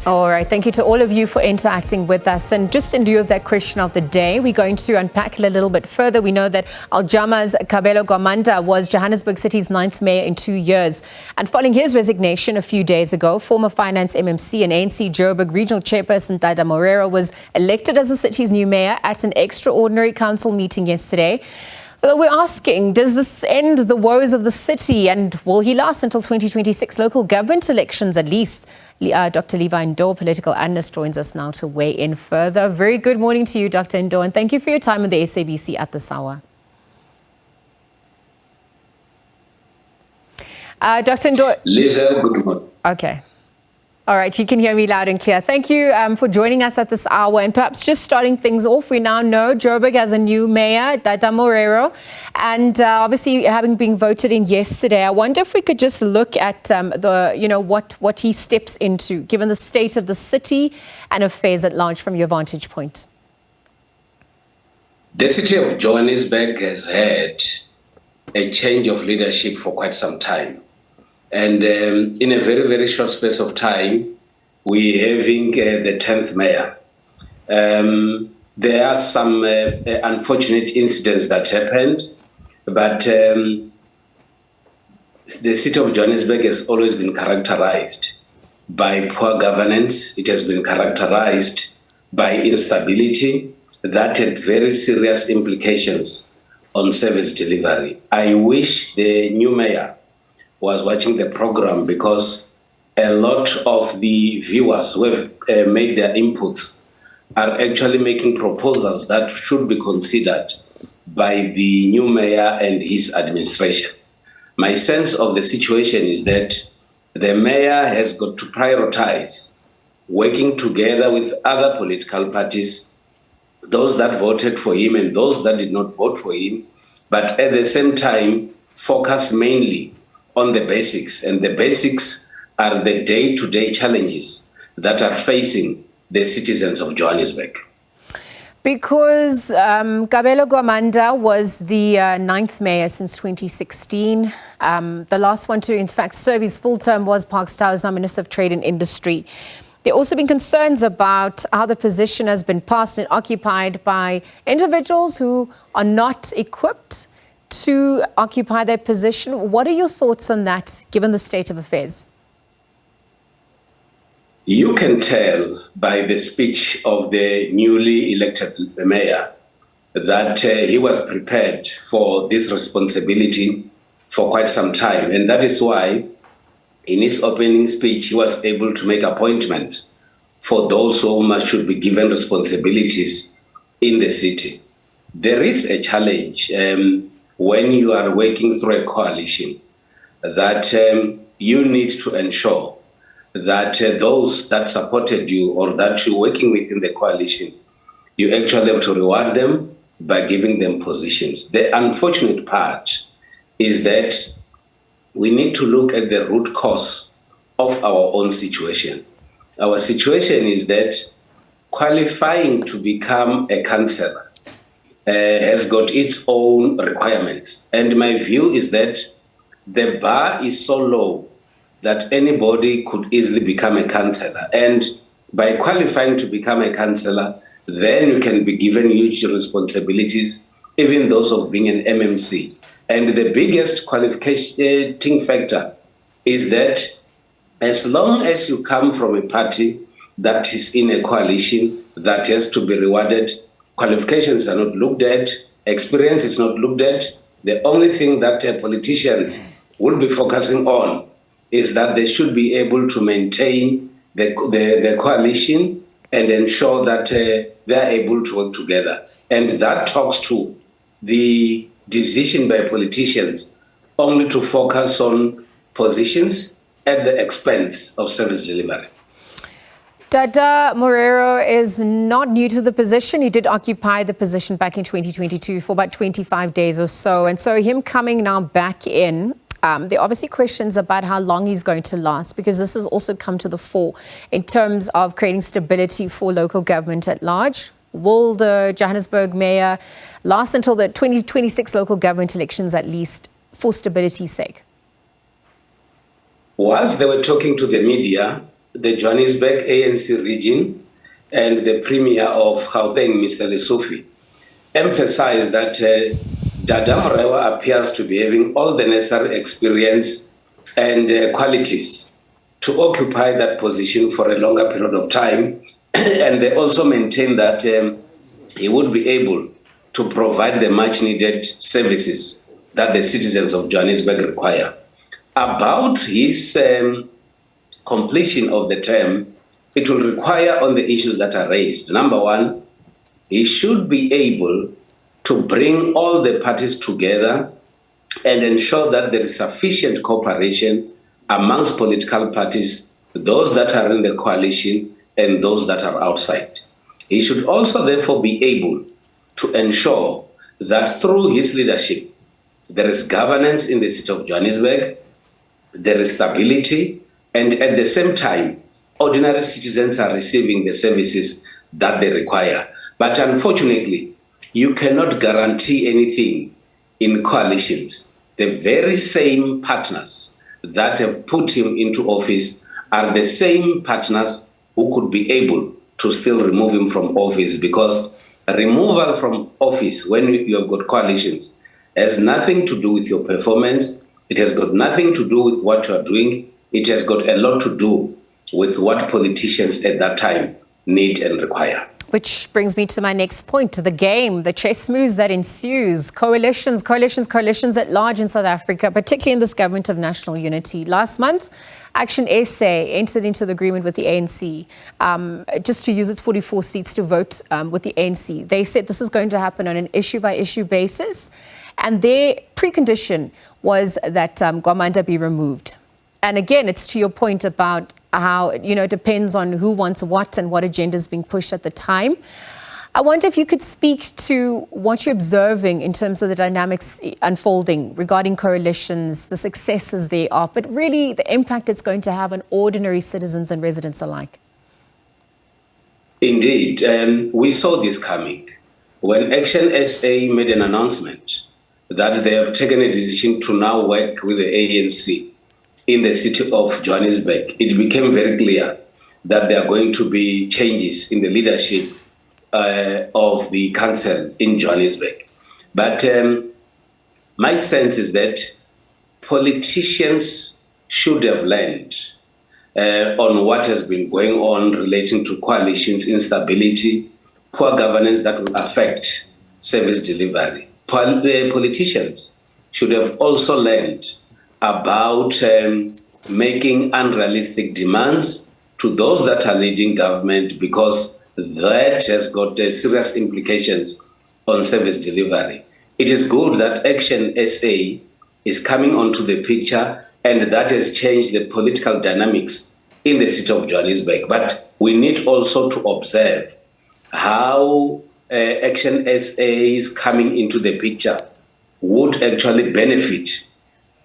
All right, thank you to all of you for interacting with us. And just in lieu of that question of the day, we're going to unpack it a little bit further. We know that Al-Jama's Kabelo Gwamanda was Johannesburg City's 9th mayor in 2 years. And following his resignation a few days ago, former finance MMC and ANC Joburg regional chairperson Dada Morero was elected as the city's new mayor at an extraordinary council meeting yesterday. We're asking, does this end the woes of the city, and will he last until 2026 local government elections at least? Dr. Levy Ndou, political analyst, joins us now to weigh in further. Very good morning to you, Dr. Ndou, and thank you for your time on the SABC at this hour. Dr. Ndou. Lisa, good morning. Okay. All right, you can hear me loud and clear. Thank you for joining us at this hour. And perhaps just starting things off, we now know Joburg has a new mayor, Dada Morero, and obviously having been voted in yesterday, I wonder if we could just look at what he steps into, given the state of the city and affairs at large from your vantage point. The city of Johannesburg has had a change of leadership for quite some time. And in a very, very short space of time, we're having the 10th mayor. There are some unfortunate incidents that happened, but the city of Johannesburg has always been characterized by poor governance. It has been characterized by instability that had very serious implications on service delivery. I wish the new mayor was watching the program, because a lot of the viewers who have made their inputs are actually making proposals that should be considered by the new mayor and his administration. My sense of the situation is that the mayor has got to prioritize working together with other political parties, those that voted for him and those that did not vote for him, but at the same time focus mainly on the basics, and the basics are the day-to-day challenges that are facing the citizens of Johannesburg. Because Kabelo Gwamanda was the 9th mayor since 2016. The last one to, in fact, serve his full term was Parks Towers, now Minister of Trade and Industry. There have also been concerns about how the position has been passed and occupied by individuals who are not equipped to occupy that position. What are your thoughts on that, given the state of affairs? You can tell by the speech of the newly elected mayor that he was prepared for this responsibility for quite some time. And that is why in his opening speech, he was able to make appointments for those who should be given responsibilities in the city. There is a challenge when you are working through a coalition, that you need to ensure that those that supported you or that you're working with in the coalition, you actually have to reward them by giving them positions. The unfortunate part is that we need to look at the root cause of our own situation. Our situation is that qualifying to become a councillor has got its own requirements. And my view is that the bar is so low that anybody could easily become a councillor. And by qualifying to become a councillor, then you can be given huge responsibilities, even those of being an MMC. And the biggest qualificating factor is that as long as you come from a party that is in a coalition that has to be rewarded, qualifications are not looked at, experience is not looked at. The only thing that politicians will be focusing on is that they should be able to maintain the coalition and ensure that they are able to work together. And that talks to the decision by politicians only to focus on positions at the expense of service delivery. Dada Morero is not new to the position. He did occupy the position back in 2022 for about 25 days or so. And so him coming now back in, there are obviously questions about how long he's going to last, because this has also come to the fore in terms of creating stability for local government at large. Will the Johannesburg mayor last until the 2026 local government elections at least, for stability's sake? Whilst they were talking to the media, the Johannesburg ANC region and the Premier of Gauteng, Mr. Lesoffi, emphasized that Dada Morero appears to be having all the necessary experience and qualities to occupy that position for a longer period of time. And they also maintain that he would be able to provide the much needed services that the citizens of Johannesburg require. About his completion of the term, it will require on the issues that are raised. Number one, he should be able to bring all the parties together and ensure that there is sufficient cooperation amongst political parties, those that are in the coalition and those that are outside. He should also therefore be able to ensure that through his leadership, there is governance in the city of Johannesburg, there is stability, and at the same time, ordinary citizens are receiving the services that they require. But unfortunately, you cannot guarantee anything in coalitions. The very same partners that have put him into office are the same partners who could be able to still remove him from office, because removal from office when you have got coalitions has nothing to do with your performance. It has got nothing to do with what you are doing. It has got a lot to do with what politicians at that time need and require. Which brings me to my next point, the game, the chess moves that ensues, coalitions at large in South Africa, particularly in this government of national unity. Last month, Action SA entered into the agreement with the ANC just to use its 44 seats to vote with the ANC. They said this is going to happen on an issue-by-issue basis, and their precondition was that Gwamanda be removed. And again, it's to your point about how, it depends on who wants what and what agenda is being pushed at the time. I wonder if you could speak to what you're observing in terms of the dynamics unfolding regarding coalitions, the successes they are, but really the impact it's going to have on ordinary citizens and residents alike. Indeed, we saw this coming when Action SA made an announcement that they have taken a decision to now work with the ANC in the city of Johannesburg. It became very clear that there are going to be changes in the leadership of the council in Johannesburg. But my sense is that politicians should have learned on what has been going on relating to coalitions, instability, poor governance that will affect service delivery. Politicians should have also learned about making unrealistic demands to those that are leading government, because that has got serious implications on service delivery. It is good that Action SA is coming onto the picture, and that has changed the political dynamics in the city of Johannesburg. But we need also to observe how Action SA is coming into the picture would actually benefit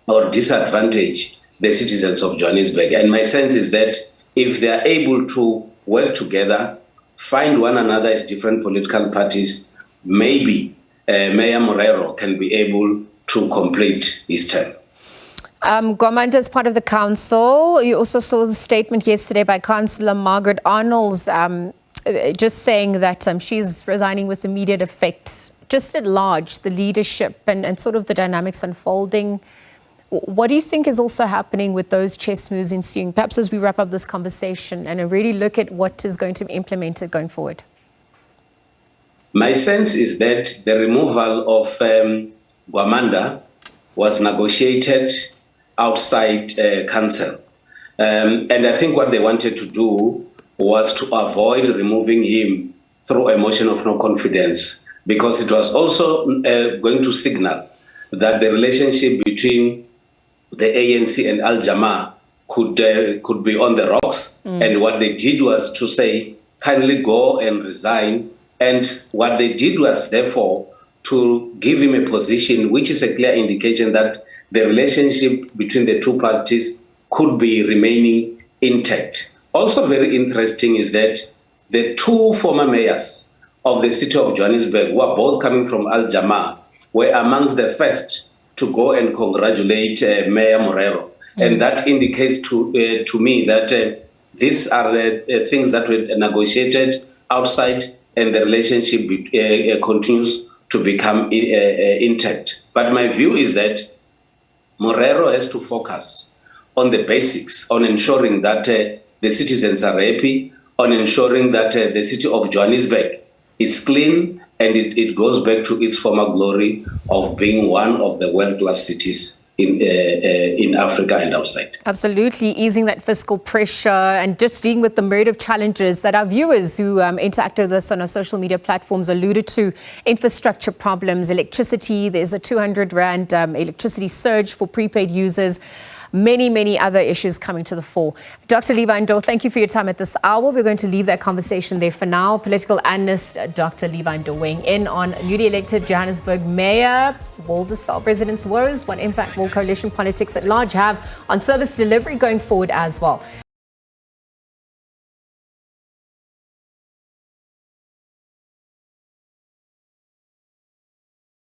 or disadvantage the citizens of Johannesburg. And my sense is that if they are able to work together, find one another as different political parties, maybe Mayor Morero can be able to complete his term. Gwamanda is part of the council. You also saw the statement yesterday by Councillor Margaret Arnolds, just saying that she's resigning with immediate effect. Just at large, the leadership and sort of the dynamics unfolding. What do you think is also happening with those chess moves ensuing? Perhaps as we wrap up this conversation and really look at what is going to be implemented going forward. My sense is that the removal of Gwamanda was negotiated outside council. And I think what they wanted to do was to avoid removing him through a motion of no confidence, because it was also going to signal that the relationship between the ANC and Al-Jama could be on the rocks. And what they did was to say, kindly go and resign. And what they did was, therefore, to give him a position which is a clear indication that the relationship between the two parties could be remaining intact. Also very interesting is that the two former mayors of the city of Johannesburg, who are both coming from Al-Jama, were amongst the first to go and congratulate Mayor Morero. And that indicates to me that These are the things that were negotiated outside, and the relationship continues to become intact. But my view is that Morero has to focus on the basics, on ensuring that the citizens are happy, on ensuring that the city of Johannesburg is clean and it goes back to its former glory of being one of the world-class cities in Africa and outside. Absolutely, easing that fiscal pressure and just dealing with the myriad of challenges that our viewers who interact with us on our social media platforms alluded to. Infrastructure problems, electricity, there's a 200 Rand electricity surge for prepaid users. Many other issues coming to the fore. Dr. Levy Ndou, thank you for your time at this hour. We're going to leave that conversation there for now. Political analyst Dr. Levy Ndou weighing in on newly elected Johannesburg Mayor. Will the solve residents' woes? What impact will coalition politics at large have on service delivery going forward as well?